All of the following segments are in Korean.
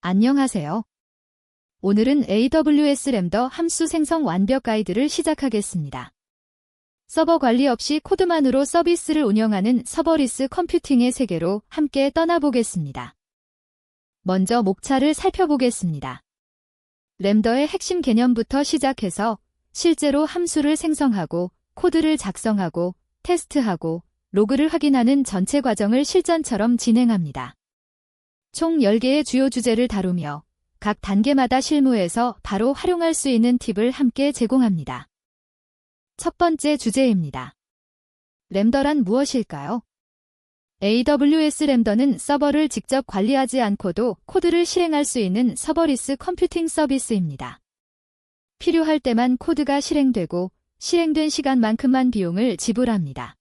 안녕하세요. 오늘은 AWS 램더 함수 생성 완벽 가이드를 시작하겠습니다. 서버 관리 없이 코드만으로 서비스를 운영하는 서버리스 컴퓨팅의 세계로 함께 떠나보겠습니다. 먼저 목차를 살펴보겠습니다. 램더의 핵심 개념부터 시작해서 실제로 함수를 생성하고 코드를 작성하고 테스트하고 로그를 확인하는 전체 과정을 실전처럼 진행합니다. 총 10개의 주요 주제를 다루며 각 단계마다 실무에서 바로 활용할 수 있는 팁을 함께 제공합니다. 첫 번째 주제입니다. 램더란 무엇일까요? AWS 램더는 서버를 직접 관리하지 않고도 코드를 실행할 수 있는 서버리스 컴퓨팅 서비스입니다. 필요할 때만 코드가 실행되고 실행된 시간만큼만 비용을 지불합니다.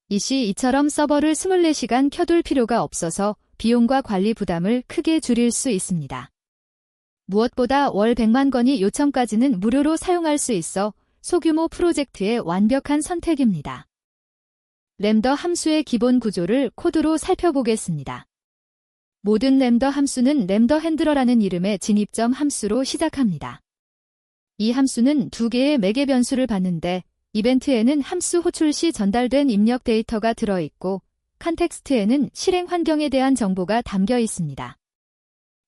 이처럼 서버를 24시간 켜둘 필요가 없어서 비용과 관리 부담을 크게 줄일 수 있습니다. 무엇보다 월 100만 건의 요청까지는 무료로 사용할 수 있어 소규모 프로젝트의 완벽한 선택입니다. 램더 함수의 기본 구조를 코드로 살펴보겠습니다. 모든 램더 함수는 램더 핸들러라는 이름의 진입점 함수로 시작합니다. 이 함수는 2개의 매개 변수를 받는데 이벤트에는 함수 호출 시 전달된 입력 데이터가 들어있고 컨텍스트에는 실행 환경에 대한 정보가 담겨 있습니다.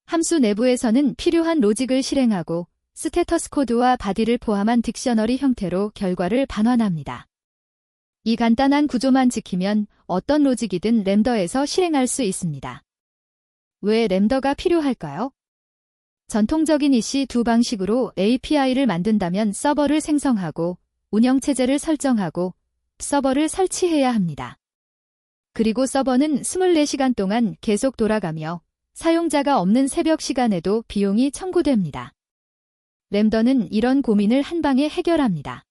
함수 내부에서는 필요한 로직을 실행하고 스테터스 코드와 바디를 포함한 딕셔너리 형태로 결과를 반환합니다. 이 간단한 구조만 지키면 어떤 로직이든 램더에서 실행할 수 있습니다. 왜 램더가 필요할까요? 전통적인 EC2 방식으로 API를 만든다면 서버를 생성하고 운영체제를 설정하고 서버를 설치해야 합니다. 그리고 서버는 24시간 동안 계속 돌아가며 사용자가 없는 새벽 시간에도 비용이 청구됩니다. 램더는 이런 고민을 한 방에 해결합니다.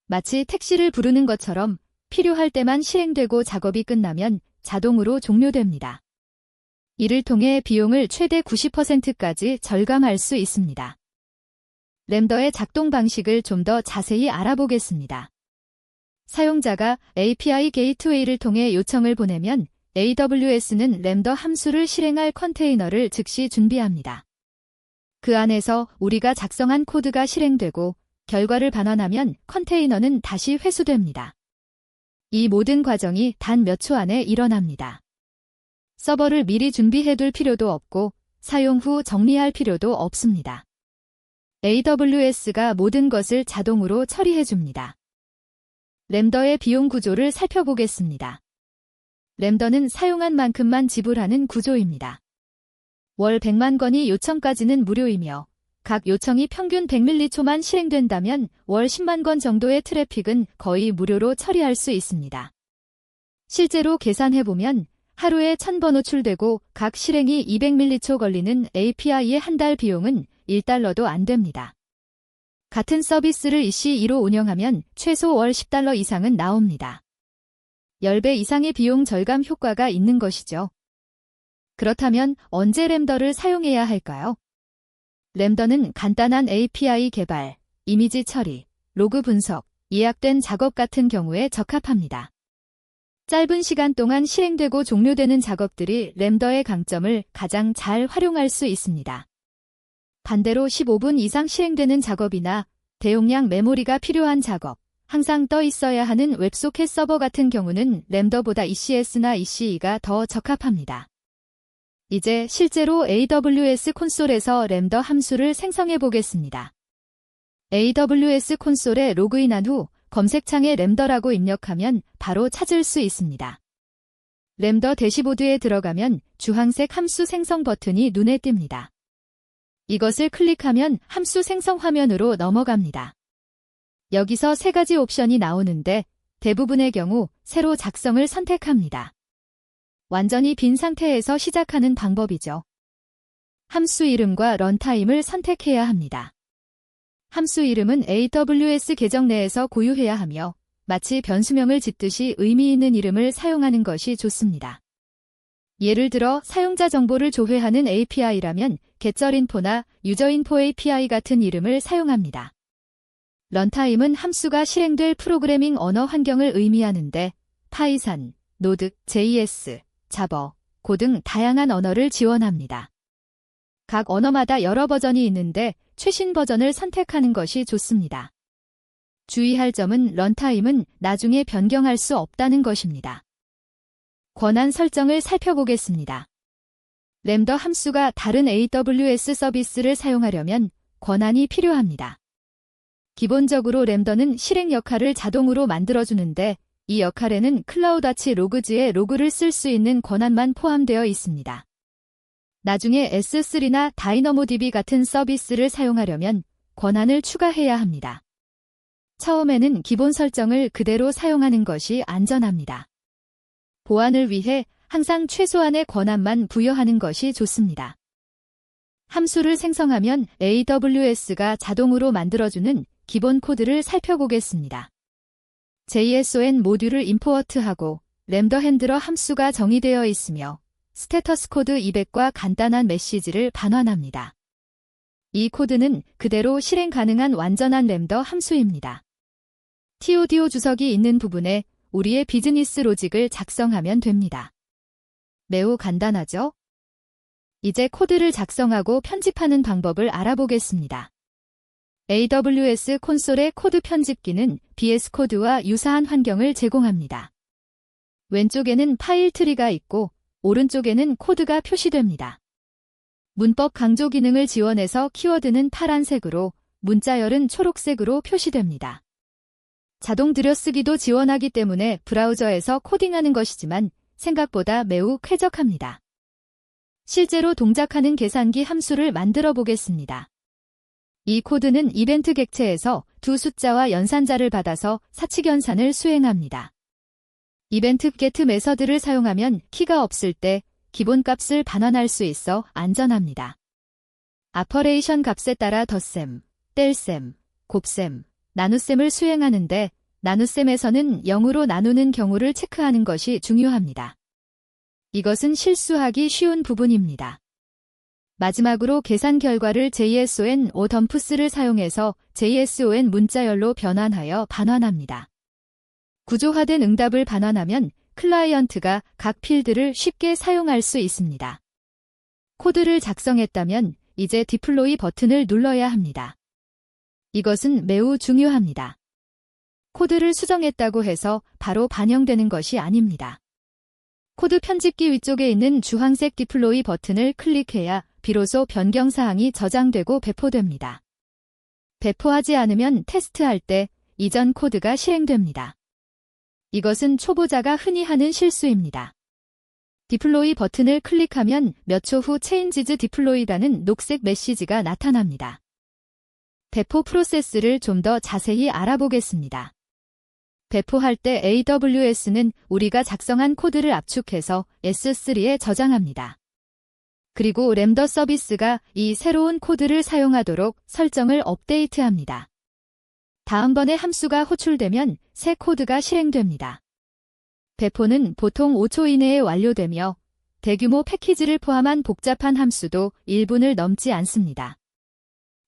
마치 택시를 부르는 것처럼 필요할 때만 실행되고 작업이 끝나면 자동으로 종료됩니다. 이를 통해 비용을 최대 90%까지 절감할 수 있습니다. 램더의 작동 방식을 좀 더 자세히 알아보겠습니다. 사용자가 API 게이트웨이를 통해 요청을 보내면 AWS는 램더 함수를 실행할 컨테이너를 즉시 준비합니다. 그 안에서 우리가 작성한 코드가 실행되고 결과를 반환하면 컨테이너는 다시 회수됩니다. 이 모든 과정이 단 몇 초 안에 일어납니다. 서버를 미리 준비해둘 필요도 없고 사용 후 정리할 필요도 없습니다. AWS가 모든 것을 자동으로 처리해줍니다. 램더의 비용 구조를 살펴보겠습니다. 램더는 사용한 만큼만 지불하는 구조입니다. 월 100만 건의 요청까지는 무료이며 각 요청이 평균 100m초만 실행된다면 월 10만 건 정도의 트래픽은 거의 무료로 처리할 수 있습니다. 실제로 계산해보면 하루에 1000번 호출되고 각 실행이 200m초 걸리는 API의 한 달 비용은 $1도 안 됩니다. 같은 서비스를 EC2로 운영하면 최소 월 $10 이상은 나옵니다. 10배 이상의 비용 절감 효과가 있는 것이죠. 그렇다면 언제 램더를 사용해야 할까요? 램더는 간단한 API 개발, 이미지 처리, 로그 분석, 예약된 작업 같은 경우에 적합합니다. 짧은 시간 동안 실행되고 종료되는 작업들이 램더의 강점을 가장 잘 활용할 수 있습니다. 반대로 15분 이상 실행되는 작업이나 대용량 메모리가 필요한 작업, 항상 떠 있어야 하는 웹소켓 서버 같은 경우는 램더보다 ECS나 EC2가 더 적합합니다. 이제 실제로 AWS 콘솔에서 램더 함수를 생성해 보겠습니다. AWS 콘솔에 로그인한 후 검색창에 램더라고 입력하면 바로 찾을 수 있습니다. 램더 대시보드에 들어가면 주황색 함수 생성 버튼이 눈에 띕니다. 이것을 클릭하면 함수 생성 화면으로 넘어갑니다. 여기서 3가지 옵션이 나오는데 대부분의 경우 새로 작성을 선택합니다. 완전히 빈 상태에서 시작하는 방법이죠. 함수 이름과 런타임을 선택해야 합니다. 함수 이름은 AWS 계정 내에서 고유해야 하며 마치 변수명을 짓듯이 의미 있는 이름을 사용하는 것이 좋습니다. 예를 들어 사용자 정보를 조회하는 API라면 getInfo나 UserInfo API 같은 이름을 사용합니다. 런타임은 함수가 실행될 프로그래밍 언어 환경을 의미하는데 파이썬, 노드, JS, 자버, 고 등 다양한 언어를 지원합니다. 각 언어마다 여러 버전이 있는데 최신 버전을 선택하는 것이 좋습니다. 주의할 점은 런타임은 나중에 변경할 수 없다는 것입니다. 권한 설정을 살펴보겠습니다. 램더 함수가 다른 AWS 서비스를 사용하려면 권한이 필요합니다. 기본적으로 램더는 실행 역할을 자동으로 만들어주는데 이 역할에는 클라우드와치 로그즈의 로그를 쓸 수 있는 권한만 포함되어 있습니다. 나중에 S3나 다이너모DB 같은 서비스를 사용하려면 권한을 추가해야 합니다. 처음에는 기본 설정을 그대로 사용하는 것이 안전합니다. 보안을 위해 항상 최소한의 권한만 부여하는 것이 좋습니다. 함수를 생성하면 AWS가 자동으로 만들어주는 기본 코드를 살펴보겠습니다. JSON 모듈을 임포트하고 램더 핸들러 함수가 정의되어 있으며 스테터스 코드 200과 간단한 메시지를 반환합니다. 이 코드는 그대로 실행 가능한 완전한 램더 함수입니다. TODO 주석이 있는 부분에 우리의 비즈니스 로직을 작성하면 됩니다. 매우 간단하죠? 이제 코드를 작성하고 편집하는 방법을 알아보겠습니다. AWS 콘솔의 코드 편집기는 VS 코드와 유사한 환경을 제공합니다. 왼쪽에는 파일 트리가 있고 오른쪽에는 코드가 표시됩니다. 문법 강조 기능을 지원해서 키워드는 파란색으로, 문자열은 초록색으로 표시됩니다. 자동 들여쓰기도 지원하기 때문에 브라우저에서 코딩하는 것이지만 생각보다 매우 쾌적합니다. 실제로 동작하는 계산기 함수를 만들어 보겠습니다. 이 코드는 이벤트 객체에서 두 숫자와 연산자를 받아서 사칙연산을 수행합니다. 이벤트 get 메서드를 사용하면 키가 없을 때 기본값을 반환할 수 있어 안전합니다. 아퍼레이션 값에 따라 덧셈, 뗄셈, 곱셈, 나눗셈을 수행하는데 나눗셈에서는 0으로 나누는 경우를 체크하는 것이 중요합니다. 이것은 실수하기 쉬운 부분입니다. 마지막으로 계산 결과를 JSON 덤프스를 사용해서 JSON 문자열로 변환하여 반환합니다. 구조화된 응답을 반환하면 클라이언트가 각 필드를 쉽게 사용할 수 있습니다. 코드를 작성했다면 이제 디플로이 버튼을 눌러야 합니다. 이것은 매우 중요합니다. 코드를 수정했다고 해서 바로 반영되는 것이 아닙니다. 코드 편집기 위쪽에 있는 주황색 디플로이 버튼을 클릭해야 비로소 변경사항이 저장되고 배포됩니다. 배포하지 않으면 테스트할 때 이전 코드가 실행됩니다. 이것은 초보자가 흔히 하는 실수입니다. 디플로이 버튼을 클릭하면 몇 초 후 체인지즈 디플로이라는 녹색 메시지가 나타납니다. 배포 프로세스를 좀 더 자세히 알아보겠습니다. 배포할 때 AWS는 우리가 작성한 코드를 압축해서 S3에 저장합니다. 그리고 램더 서비스가 이 새로운 코드를 사용하도록 설정을 업데이트합니다. 다음번에 함수가 호출되면 새 코드가 실행됩니다. 배포는 보통 5초 이내에 완료되며 대규모 패키지를 포함한 복잡한 함수도 1분을 넘지 않습니다.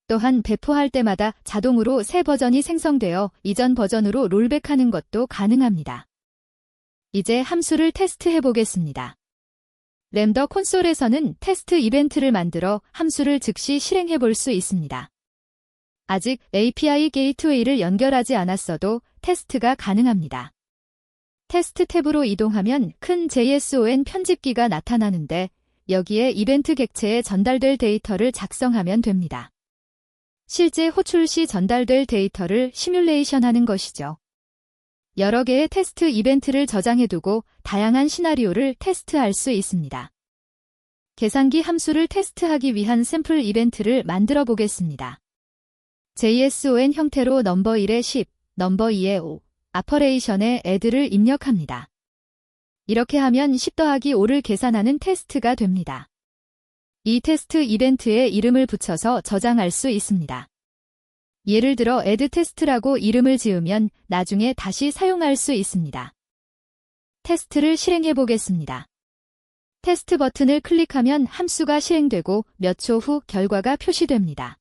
또한 배포할 때마다 자동으로 새 버전이 생성되어 이전 버전으로 롤백하는 것도 가능합니다. 이제 함수를 테스트해 보겠습니다. 램더 콘솔에서는 테스트 이벤트를 만들어 함수를 즉시 실행해 볼 수 있습니다. 아직 API 게이트웨이를 연결하지 않았어도 테스트가 가능합니다. 테스트 탭으로 이동하면 큰 JSON 편집기가 나타나는데 여기에 이벤트 객체에 전달될 데이터를 작성하면 됩니다. 실제 호출 시 전달될 데이터를 시뮬레이션하는 것이죠. 여러 개의 테스트 이벤트를 저장해두고 다양한 시나리오를 테스트할 수 있습니다. 계산기 함수를 테스트하기 위한 샘플 이벤트를 만들어 보겠습니다. JSON 형태로 넘버 1에 10, 넘버 2에 5, 아퍼레이션에 add를 입력합니다. 이렇게 하면 10 더하기 5를 계산하는 테스트가 됩니다. 이 테스트 이벤트에 이름을 붙여서 저장할 수 있습니다. 예를 들어 add 테스트라고 이름을 지으면 나중에 다시 사용할 수 있습니다. 테스트를 실행해 보겠습니다. 테스트 버튼을 클릭하면 함수가 실행되고 몇 초 후 결과가 표시됩니다.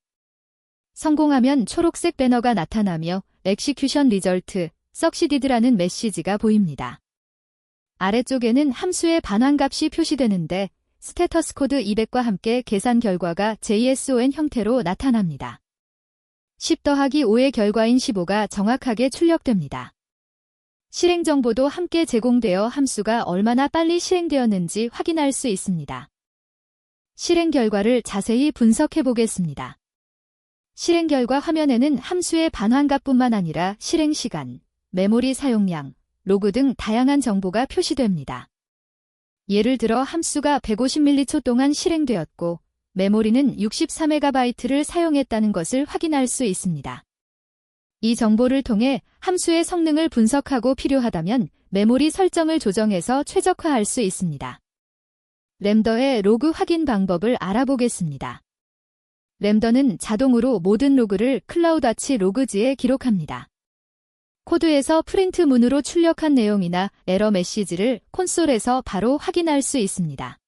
성공하면 초록색 배너가 나타나며 Execution Result, Succeeded라는 메시지가 보입니다. 아래쪽에는 함수의 반환값이 표시되는데 스테터스 코드 200과 함께 계산 결과가 JSON 형태로 나타납니다. 10 더하기 5의 결과인 15가 정확하게 출력됩니다. 실행 정보도 함께 제공되어 함수가 얼마나 빨리 실행되었는지 확인할 수 있습니다. 실행 결과를 자세히 분석해 보겠습니다. 실행 결과 화면에는 함수의 반환값뿐만 아니라 실행 시간, 메모리 사용량, 로그 등 다양한 정보가 표시됩니다. 예를 들어 함수가 150ms 동안 실행되었고 메모리는 63MB를 사용했다는 것을 확인할 수 있습니다. 이 정보를 통해 함수의 성능을 분석하고 필요하다면 메모리 설정을 조정해서 최적화할 수 있습니다. 램더의 로그 확인 방법을 알아보겠습니다. 램더는 자동으로 모든 로그를 클라우드와치 로그지에 기록합니다. 코드에서 프린트 문으로 출력한 내용이나 에러 메시지를 콘솔에서 바로 확인할 수 있습니다.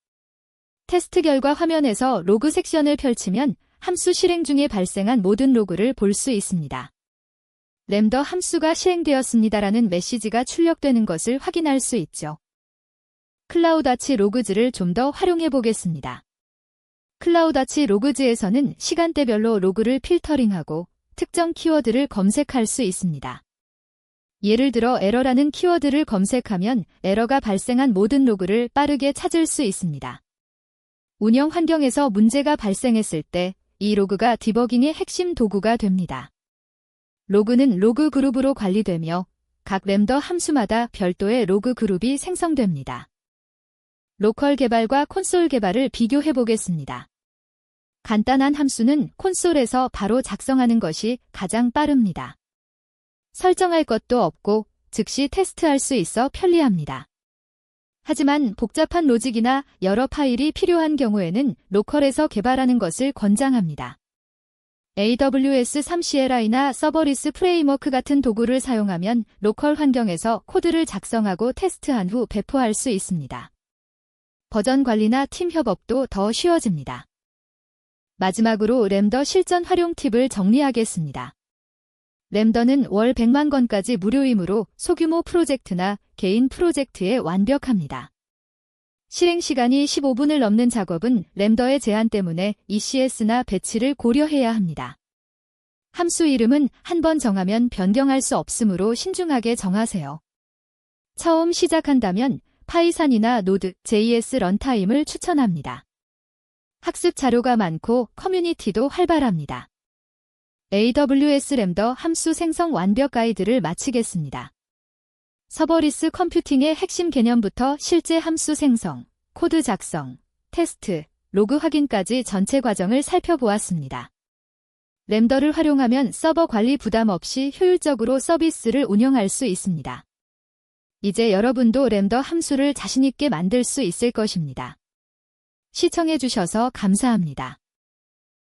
테스트 결과 화면에서 로그 섹션을 펼치면 함수 실행 중에 발생한 모든 로그를 볼 수 있습니다. 램더 함수가 실행되었습니다라는 메시지가 출력되는 것을 확인할 수 있죠. 클라우드와치 로그지를 좀 더 활용해 보겠습니다. 클라우드와치 로그지에서는 시간대별로 로그를 필터링하고 특정 키워드를 검색할 수 있습니다. 예를 들어 에러라는 키워드를 검색하면 에러가 발생한 모든 로그를 빠르게 찾을 수 있습니다. 운영 환경에서 문제가 발생했을 때 이 로그가 디버깅의 핵심 도구가 됩니다. 로그는 로그 그룹으로 관리되며 각 램더 함수마다 별도의 로그 그룹이 생성됩니다. 로컬 개발과 콘솔 개발을 비교해 보겠습니다. 간단한 함수는 콘솔에서 바로 작성하는 것이 가장 빠릅니다. 설정할 것도 없고 즉시 테스트할 수 있어 편리합니다. 하지만 복잡한 로직이나 여러 파일이 필요한 경우에는 로컬에서 개발하는 것을 권장합니다. AWS 3CLI나 서버리스 프레임워크 같은 도구를 사용하면 로컬 환경에서 코드를 작성하고 테스트한 후 배포할 수 있습니다. 버전 관리나 팀 협업도 더 쉬워집니다. 마지막으로 램더 실전 활용 팁을 정리하겠습니다. 램더는 월 100만 건까지 무료이므로 소규모 프로젝트나 개인 프로젝트에 완벽합니다. 실행 시간이 15분을 넘는 작업은 램더의 제한 때문에 ECS나 배치를 고려해야 합니다. 함수 이름은 한 번 정하면 변경할 수 없으므로 신중하게 정하세요. 처음 시작한다면 파이썬이나 노드, JS 런타임을 추천합니다. 학습 자료가 많고 커뮤니티도 활발합니다. AWS 램더 함수 생성 완벽 가이드를 마치겠습니다. 서버리스 컴퓨팅의 핵심 개념부터 실제 함수 생성, 코드 작성, 테스트, 로그 확인까지 전체 과정을 살펴보았습니다. 램더를 활용하면 서버 관리 부담 없이 효율적으로 서비스를 운영할 수 있습니다. 이제 여러분도 램더 함수를 자신있게 만들 수 있을 것입니다. 시청해주셔서 감사합니다.